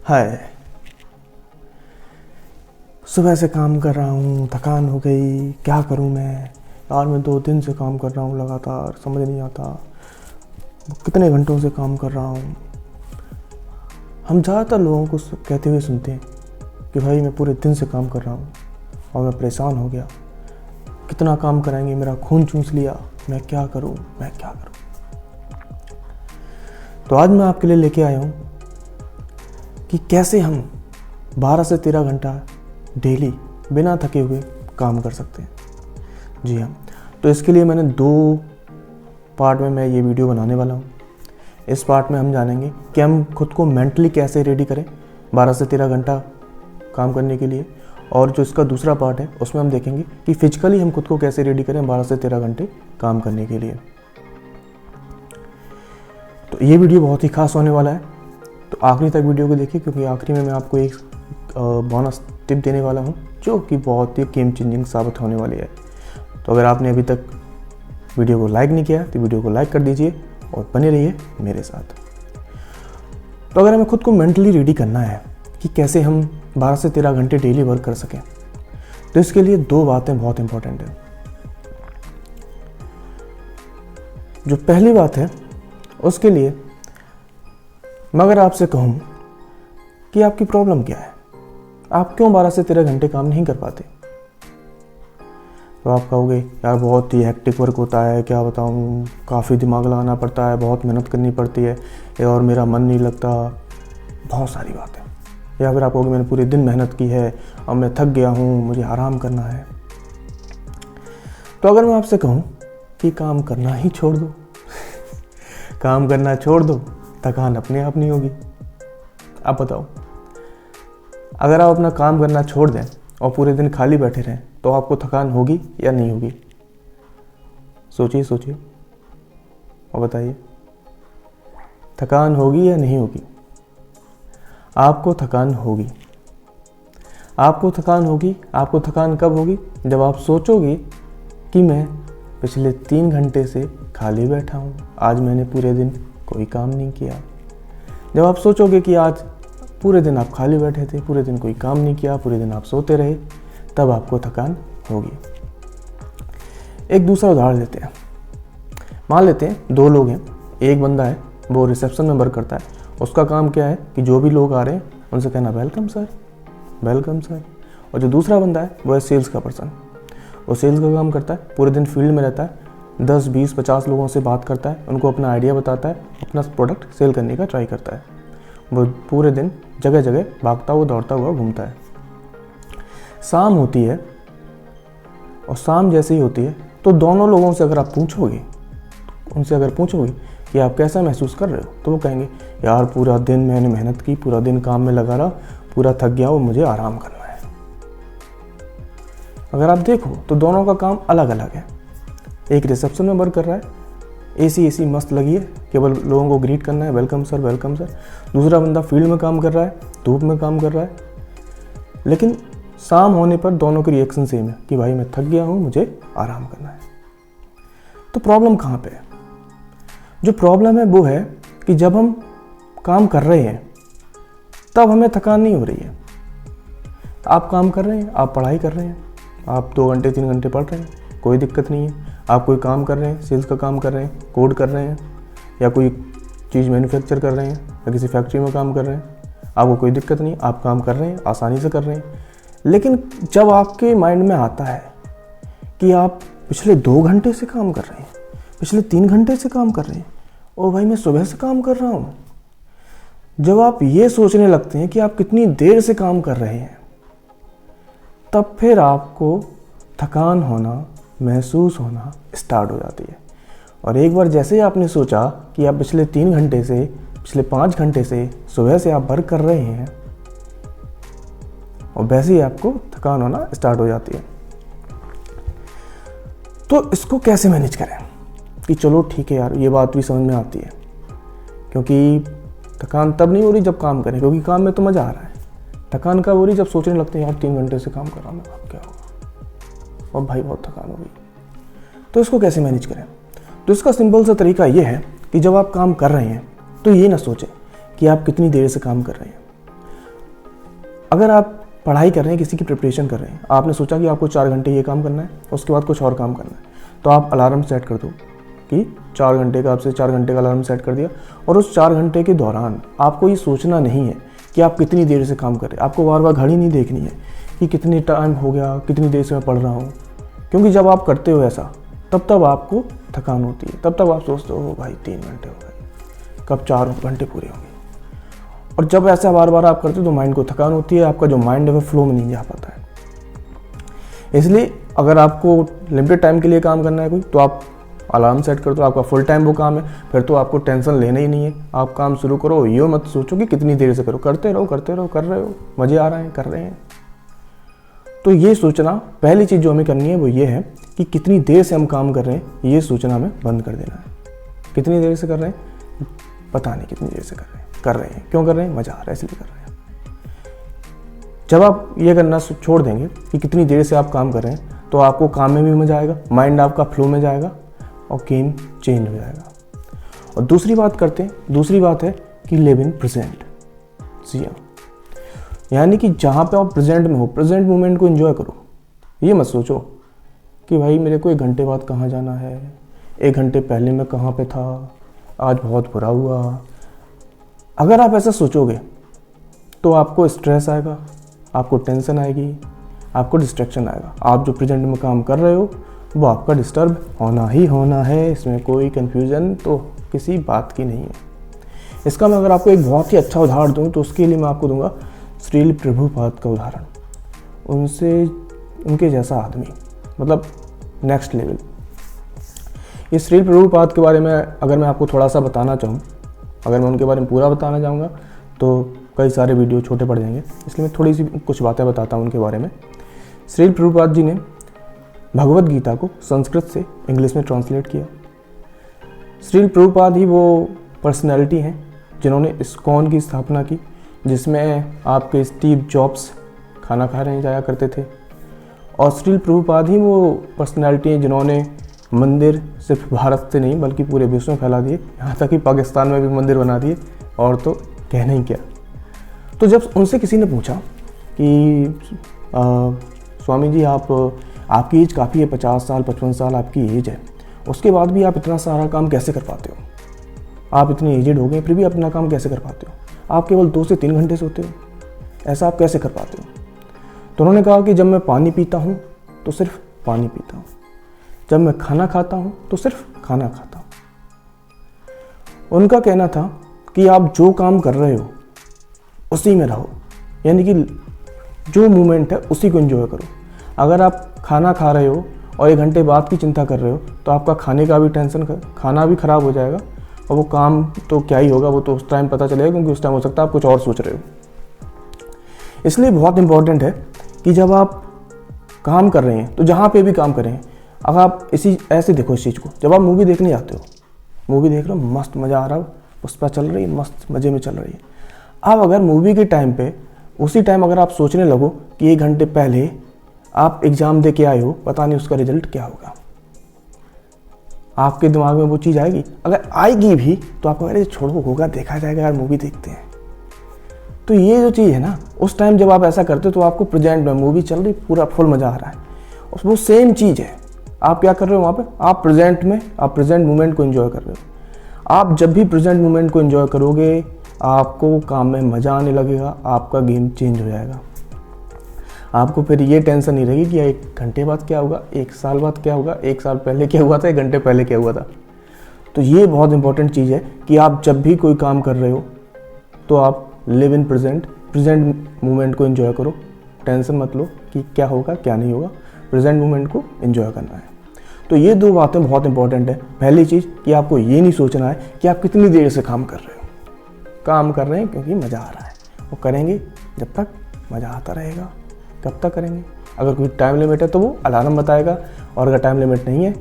हाय। सुबह से काम कर रहा हूँ, थकान हो गई, क्या करूँ मैं यार। मैं 2 दिन से काम कर रहा हूँ लगातार, समझ नहीं आता कितने घंटों से काम कर रहा हूँ। हम ज़्यादातर लोगों को कहते हुए सुनते हैं कि भाई मैं पूरे दिन से काम कर रहा हूँ और मैं परेशान हो गया, कितना काम कराएंगे, मेरा खून चूस लिया, मैं क्या करूँ। तो आज मैं आपके लिए लेके आया हूँ कि कैसे हम 12 से 13 घंटा डेली बिना थके हुए काम कर सकते हैं। जी हाँ, तो इसके लिए मैंने 2 पार्ट में मैं ये वीडियो बनाने वाला हूँ। इस पार्ट में हम जानेंगे कि हम खुद को मेंटली कैसे रेडी करें 12 से 13 घंटा काम करने के लिए, और जो इसका दूसरा पार्ट है उसमें हम देखेंगे कि फिजिकली हम खुद को कैसे रेडी करें 12 से 13 घंटे काम करने के लिए। तो ये वीडियो बहुत ही खास होने वाला है, तो आखिरी तक वीडियो को देखिए, क्योंकि आखिरी में मैं आपको एक बोनस टिप देने वाला हूँ जो कि बहुत ही गेम चेंजिंग साबित होने वाली है। तो अगर आपने अभी तक वीडियो को लाइक नहीं किया तो वीडियो को लाइक कर दीजिए और बने रहिए मेरे साथ। तो अगर हमें खुद को मेंटली रेडी करना है कि कैसे हम 12 से 13 घंटे डेली वर्क कर सकें, तो इसके लिए 2 बातें बहुत इंपॉर्टेंट है। जो पहली बात है उसके लिए मैं अगर आपसे कहूँ कि आपकी प्रॉब्लम क्या है, आप क्यों 12 से 13 घंटे काम नहीं कर पाते, तो आप कहोगे यार बहुत ही हेक्टिक वर्क होता है, क्या बताऊँ, काफ़ी दिमाग लगाना पड़ता है, बहुत मेहनत करनी पड़ती है, और मेरा मन नहीं लगता, बहुत सारी बातें। या फिर आप कहोगे मैंने पूरे दिन मेहनत की है, अब मैं थक गया हूँ, मुझे आराम करना है। तो अगर मैं आपसे कहूँ कि काम करना ही छोड़ दो काम करना छोड़ दो, थकान अपने आप नहीं होगी। आप बताओ, अगर आप अपना काम करना छोड़ दें और पूरे दिन खाली बैठे रहें तो आपको थकान होगी या नहीं होगी? सोचिए और बताइए, थकान होगी या नहीं होगी? आपको थकान होगी। आपको थकान कब होगी? जब आप सोचोगे कि मैं पिछले 3 घंटे से खाली बैठा हूँ, आज मैंने पूरे दिन कोई काम नहीं किया। जब आप सोचोगे कि आज पूरे दिन आप खाली बैठे थे, पूरे दिन कोई काम नहीं किया, पूरे दिन आप सोते रहे, तब आपको थकान होगी। एक दूसरा उदाहरण लेते हैं। मान लेते हैं 2 लोग हैं, एक बंदा है वो रिसेप्शन में वर्क करता है, उसका काम क्या है कि जो भी लोग आ रहे हैं उनसे कहना वेलकम सर, वेलकम सर। और जो दूसरा बंदा है वो है सेल्स का पर्सन, वो सेल्स का काम करता है, पूरे दिन फील्ड में रहता है, 10, 20, 50 लोगों से बात करता है, उनको अपना आइडिया बताता है, अपना प्रोडक्ट सेल करने का ट्राई करता है। वो पूरे दिन जगह जगह भागता हुआ दौड़ता हुआ घूमता है। शाम होती है और शाम जैसे ही होती है तो दोनों लोगों से अगर आप पूछोगे, कि आप कैसा महसूस कर रहे हो, तो वो कहेंगे यार पूरा दिन मैंने मेहनत की, पूरा दिन काम में लगा रहा, पूरा थक गया और मुझे आराम करना है। अगर आप देखो तो दोनों का काम अलग अलग है। एक रिसेप्शन में वर्क कर रहा है, एसी मस्त लगी है, केवल लोगों को ग्रीट करना है, वेलकम सर, वेलकम सर। दूसरा बंदा फील्ड में काम कर रहा है, धूप में काम कर रहा है, लेकिन शाम होने पर दोनों की रिएक्शन सेम है कि भाई मैं थक गया हूँ, मुझे आराम करना है। तो प्रॉब्लम कहाँ पे है? जो प्रॉब्लम है वो है कि जब हम काम कर रहे हैं तब हमें थकान नहीं हो रही है। आप काम कर रहे हैं, आप पढ़ाई कर रहे हैं, आप 2 घंटे 3 घंटे पढ़ रहे हैं, कोई दिक्कत नहीं है। आप कोई काम कर रहे हैं, सेल्स का काम कर रहे हैं, कोड कर रहे हैं, या कोई चीज़ मैन्युफैक्चर कर रहे हैं, या किसी फैक्ट्री में काम कर रहे हैं, आपको कोई दिक्कत नहीं, आप काम कर रहे हैं, आसानी से कर रहे हैं। लेकिन जब आपके माइंड में आता है कि आप पिछले 2 घंटे से काम कर रहे हैं, पिछले 3 घंटे से काम कर रहे हैं, ओ भाई मैं सुबह से काम कर रहा हूँ, जब आप ये सोचने लगते हैं कि आप कितनी देर से काम कर रहे हैं, तब फिर आपको थकान होना, महसूस होना स्टार्ट हो जाती है। और एक बार जैसे ही आपने सोचा कि आप पिछले 3 घंटे से, पिछले 5 घंटे से सुबह से आप वर्क कर रहे हैं, और वैसे ही आपको थकान होना स्टार्ट हो जाती है। तो इसको कैसे मैनेज करें कि चलो ठीक है यार, ये बात भी समझ में आती है, क्योंकि थकान तब नहीं हो रही जब काम करें, क्योंकि काम में तो मज़ा आ रहा है। थकान कब हो रही? जब सोचने लगते हैं यार 3 घंटे से काम कर रहा हूँ, अब क्या होगा, और भाई बहुत थकान हो गई। तो इसको कैसे मैनेज करें? तो इसका सिंपल सा तरीका ये है कि जब आप काम कर रहे हैं तो ये ना सोचें कि आप कितनी देर से काम कर रहे हैं। अगर आप पढ़ाई कर रहे हैं, किसी की प्रिपरेशन कर रहे हैं, आपने सोचा कि आपको 4 घंटे ये काम करना है, उसके बाद कुछ और काम करना है, तो आप अलार्म सेट कर दो कि 4 घंटे का, आपसे 4 घंटे का अलार्म सेट कर दिया, और उस 4 घंटे के दौरान आपको ये सोचना नहीं है कि आप कितनी देर से काम कर रहे हैं। आपको बार बार घड़ी नहीं देखनी है कि कितनी टाइम हो गया, कितनी देर से मैं पढ़ रहा हूँ, क्योंकि जब आप करते हो ऐसा तब आपको थकान होती है, तब आप सोचते हो भाई 3 घंटे हो गए, कब 4 घंटे पूरे होंगे। और जब ऐसा बार बार आप करते हो तो माइंड को थकान होती है, आपका जो माइंड है वो फ्लो में नहीं जा पाता है। इसलिए अगर आपको लिमिटेड टाइम के लिए काम करना है कोई, तो आप अलार्म सेट कर दो, आपका फुल टाइम वो काम है, फिर तो आपको टेंशन लेना ही नहीं है। आप काम शुरू करो, ये मत सोचो कि कितनी देर से करो, करते रहो कर रहे हो, मज़े आ रहे हैं, कर रहे हैं। तो ये सोचना, पहली चीज़ जो हमें करनी है वो ये है कि कितनी देर से हम काम कर रहे हैं, ये सोचना हमें बंद कर देना है। कितनी देर से कर रहे हैं पता नहीं, कितनी देर से कर रहे हैं, क्यों कर रहे हैं, मज़ा आ रहा है इसलिए कर रहे हैं। जब आप ये करना छोड़ देंगे कि कितनी देर से आप काम कर रहे हैं, तो आपको काम में भी मज़ा आएगा, माइंड आपका फ्लो में जाएगा और गेम चेंज हो जाएगा। और दूसरी बात है कि लिव इन प्रेजेंट। यानी कि जहाँ पे आप प्रेजेंट में हो, प्रेजेंट मोमेंट को एंजॉय करो। ये मत सोचो कि भाई मेरे को 1 घंटे बाद कहाँ जाना है, 1 घंटे पहले मैं कहाँ पे था, आज बहुत बुरा हुआ। अगर आप ऐसा सोचोगे तो आपको स्ट्रेस आएगा, आपको टेंशन आएगी, आपको डिस्ट्रैक्शन आएगा। आप जो प्रेजेंट में काम कर रहे हो वो आपका डिस्टर्ब होना ही होना है, इसमें कोई कन्फ्यूज़न तो किसी बात की नहीं है। इसका मैं अगर आपको एक बहुत ही अच्छा उदाहरण दूँ तो उसके लिए मैं आपको दूंगा श्रील प्रभुपाद का उदाहरण। उनके जैसा आदमी, मतलब नेक्स्ट लेवल। इस श्रील प्रभुपाद के बारे में अगर मैं आपको थोड़ा सा बताना चाहूँ, अगर मैं उनके बारे में पूरा बताना चाहूँगा तो कई सारे वीडियो छोटे पड़ जाएंगे, इसलिए मैं थोड़ी सी कुछ बातें बताता हूँ उनके बारे में। श्रील प्रभुपाद जी ने भगवत गीता को संस्कृत से इंग्लिश में ट्रांसलेट किया। श्रील प्रभुपाद ही वो पर्सनैलिटी हैं जिन्होंने इस्कॉन की स्थापना की, जिसमें आपके स्टीव जॉब्स खाना खा रहे जाया करते थे। और श्रील प्रभुपाद ही वो पर्सनैलिटी हैं जिन्होंने मंदिर सिर्फ भारत से नहीं बल्कि पूरे विश्व में फैला दिए, यहाँ तक कि पाकिस्तान में भी मंदिर बना दिए, और तो कहना ही क्या। तो जब उनसे किसी ने पूछा कि स्वामी जी आपकी एज काफ़ी है, 50 साल 55 साल आपकी एज है, उसके बाद भी आप इतना सारा काम कैसे कर पाते हो, आप इतने एजेड हो गए फिर भी अपना काम कैसे कर पाते हो, आप केवल 2 से 3 घंटे सोते हो, ऐसा आप कैसे कर पाते हो। तो उन्होंने कहा कि जब मैं पानी पीता हूँ तो सिर्फ पानी पीता हूँ, जब मैं खाना खाता हूँ तो सिर्फ खाना खाता हूँ। उनका कहना था कि आप जो काम कर रहे हो उसी में रहो, यानी कि जो मोमेंट है उसी को एंजॉय करो। अगर आप खाना खा रहे हो और 1 घंटे बाद की चिंता कर रहे हो तो आपका खाने का भी टेंशन, खाना भी ख़राब हो जाएगा, और वो काम तो क्या ही होगा, वो तो उस टाइम पता चलेगा, क्योंकि उस टाइम हो सकता है आप कुछ और सोच रहे हो। इसलिए बहुत इंपॉर्टेंट है कि जब आप काम कर रहे हैं तो जहाँ पे भी काम कर रहे हैं, अगर आप ऐसे देखो इस चीज़ को, जब आप मूवी देखने जाते हो, मूवी देख रहे हो, मस्त मज़ा आ रहा हो, पुष्पा चल रही है, मस्त मज़े में चल रही है। अब अगर मूवी के टाइम पे उसी टाइम अगर आप सोचने लगो कि 1 घंटे पहले आप एग्ज़ाम दे के आए हो, पता नहीं उसका रिजल्ट क्या होगा, आपके दिमाग में वो चीज़ आएगी। अगर आएगी भी तो आपको अरे छोड़ो, होगा, देखा जाएगा यार, मूवी देखते हैं। तो ये जो चीज़ है ना, उस टाइम जब आप ऐसा करते हो तो आपको प्रेजेंट में मूवी चल रही, पूरा फुल मज़ा आ रहा है, वो सेम चीज़ है। आप क्या कर रहे हो वहाँ पे, आप प्रेजेंट में, आप प्रेजेंट मोमेंट को एंजॉय कर रहे हो। आप जब भी प्रेजेंट मोमेंट को एंजॉय करोगे, आपको काम में मज़ा आने लगेगा, आपका गेम चेंज हो जाएगा। आपको फिर ये टेंशन नहीं रहेगी कि 1 घंटे बाद क्या होगा, 1 साल बाद क्या होगा, 1 साल पहले क्या हुआ था, 1 घंटे पहले क्या हुआ था। तो ये बहुत इंपॉर्टेंट चीज़ है कि आप जब भी कोई काम कर रहे हो तो आप लिव इन प्रेजेंट मोमेंट को एंजॉय करो। टेंशन मत लो कि क्या होगा क्या नहीं होगा, प्रेजेंट मोमेंट को एंजॉय करना है। तो ये 2 बातें बहुत इंपॉर्टेंट है। पहली चीज़ कि आपको ये नहीं सोचना है कि आप कितनी देर से काम कर रहे हो, काम कर रहे हैं क्योंकि मज़ा आ रहा है, वो करेंगे जब तक मज़ा आता रहेगा। कब तक करेंगे, अगर कोई टाइम लिमिट है तो वो अलार्म बताएगा, और अगर टाइम लिमिट नहीं है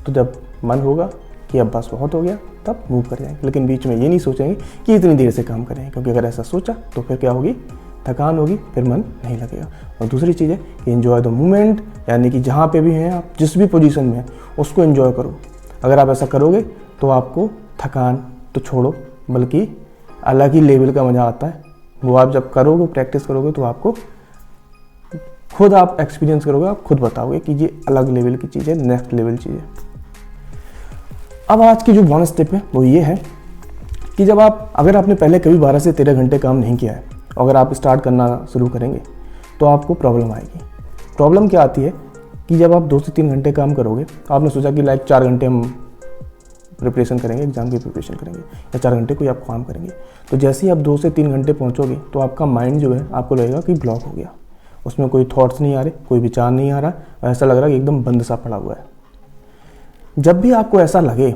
तो जब मन होगा कि अब बस बहुत हो गया तब मूव कर जाएंगे। लेकिन बीच में ये नहीं सोचेंगे कि इतनी देर से काम करेंगे, क्योंकि अगर ऐसा सोचा तो फिर क्या होगी, थकान होगी, फिर मन नहीं लगेगा। और दूसरी चीज़ है कि एंजॉय द मोमेंट, यानी कि जहाँ पे भी हैं आप, जिस भी पोजीशन में हैं उसको एंजॉय करो। अगर आप ऐसा करोगे तो आपको थकान तो छोड़ो, बल्कि अलग ही लेवल का मज़ा आता है वो आप जब करोगे, प्रैक्टिस करोगे, तो आपको खुद आप एक्सपीरियंस करोगे, आप खुद बताओगे कि ये अलग लेवल की चीज़ है, नेक्स्ट लेवल चीज़ है। अब आज की जो बोनस टिप है वो ये है कि जब अगर आपने पहले कभी 12 से 13 घंटे काम नहीं किया है, अगर आप स्टार्ट करना शुरू करेंगे तो आपको प्रॉब्लम आएगी। प्रॉब्लम क्या आती है कि जब आप 2 से 3 घंटे काम करोगे, आपने सोचा कि लाइक 4 घंटे हम प्रिपरेशन करेंगे, एग्जाम की प्रिपरेशन करेंगे, या 4 घंटे कोई आप काम करेंगे, तो जैसे ही आप 2 से 3 घंटे पहुंचोगे तो आपका माइंड जो है आपको लगेगा कि ब्लॉक हो गया, उसमें कोई थॉट्स नहीं आ रहे, कोई विचार नहीं आ रहा, ऐसा लग रहा है कि एकदम बंद सा पड़ा हुआ है। जब भी आपको ऐसा लगे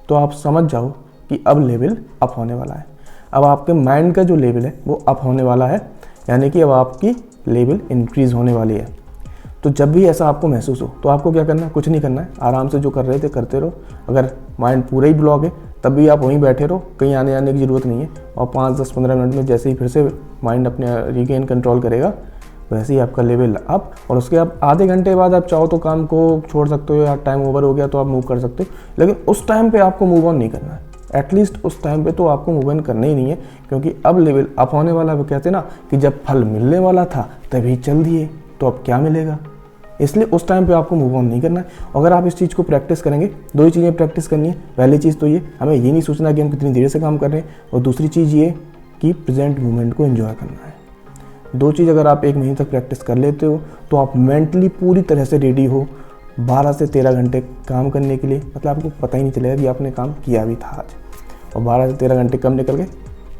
तो आप समझ जाओ कि अब लेवल अप होने वाला है, अब आपके माइंड का जो लेवल है वो अप होने वाला है, यानी कि अब आपकी लेवल इंक्रीज़ होने वाली है। तो जब भी ऐसा आपको महसूस हो तो आपको क्या करना है, कुछ नहीं करना है, आराम से जो कर रहे थे करते रहो। अगर माइंड पूरा ही ब्लॉक है तब भी आप वहीं बैठे रहो, कहीं आने जाने की ज़रूरत नहीं है, और 5, 10, 15 मिनट में जैसे ही फिर से माइंड अपने रिगेन कंट्रोल करेगा वैसे ही आपका लेवल अप। और उसके आप आधे घंटे बाद आप चाहो तो काम को छोड़ सकते हो, या टाइम ओवर हो गया तो आप मूव कर सकते हो, लेकिन उस टाइम पे आपको मूव ऑन नहीं करना है। एटलीस्ट उस टाइम पे तो आपको मूव ऑन करना ही नहीं है, क्योंकि अब लेवल अप होने वाला है। वो कहते हैं ना कि जब फल मिलने वाला था तभी चल दिए, तो अब क्या मिलेगा, इसलिए उस टाइम पे आपको मूव ऑन नहीं करना है। अगर आप इस चीज़ को प्रैक्टिस करेंगे, 2 ही चीज़ें प्रैक्टिस करनी है। पहली चीज़ तो ये, हमें ये नहीं सोचना कि हम कितनी देर से काम कर रहे हैं, और दूसरी चीज़ ये कि प्रेजेंट मोमेंट को एंजॉय करना है। 2 चीज़ अगर आप 1 महीने तक प्रैक्टिस कर लेते हो तो आप मेंटली पूरी तरह से रेडी हो 12 से 13 घंटे काम करने के लिए। मतलब आपको पता ही नहीं चलेगा कि आपने काम किया भी था आज, और 12 से 13 घंटे कम निकल गए,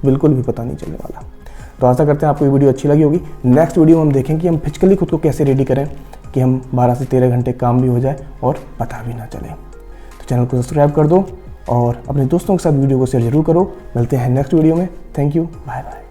बिल्कुल भी पता नहीं चलने वाला। तो आशा करते हैं आपको ये वीडियो अच्छी लगी होगी। नेक्स्ट वीडियो में हम देखें कि हम फिजिकली खुद को कैसे रेडी करें कि हम 12 से 13 घंटे काम भी हो जाए और पता भी ना चले। तो चैनल को सब्सक्राइब कर दो और अपने दोस्तों के साथ वीडियो को शेयर जरूर करो। मिलते हैं नेक्स्ट वीडियो में। Thank you, bye bye.